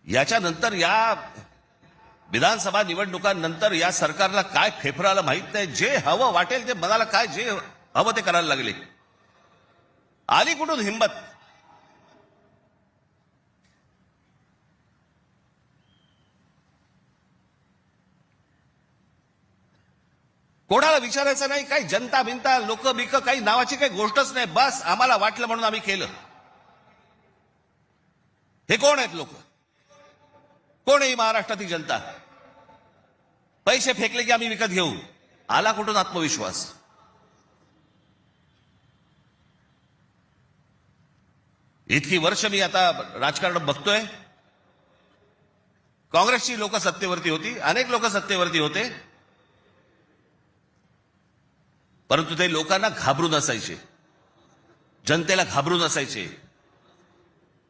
याच्यानंतर या विधानसभा निवडणुकांनंतर या सरकारला काय फेफराला माहित नाही, जे हवं वाटेल ते मनाला काय जे हवं ते करायला लागले. आली कुठून हिंमत? कोणाला विचारायचं नाही, काही जनता बिनता लोक बिक काही नावाची काही गोष्टच नाही. बस आम्हाला वाटलं म्हणून आम्ही केलं. हे कोण आहेत लोक? कोण आहे महाराष्ट्रातील जनता? पैसे फेकले की आम्ही विकत घेऊ. आला कुठून आत्मविश्वास? इतकी वर्ष मी आता राजकारण बघतोय. काँग्रेसची लोक सत्तेवरती होती, अनेक लोक सत्तेवरती होते, परंतु ते लोकांना घाबरून असायचे, जनतेला घाबरून असायचे.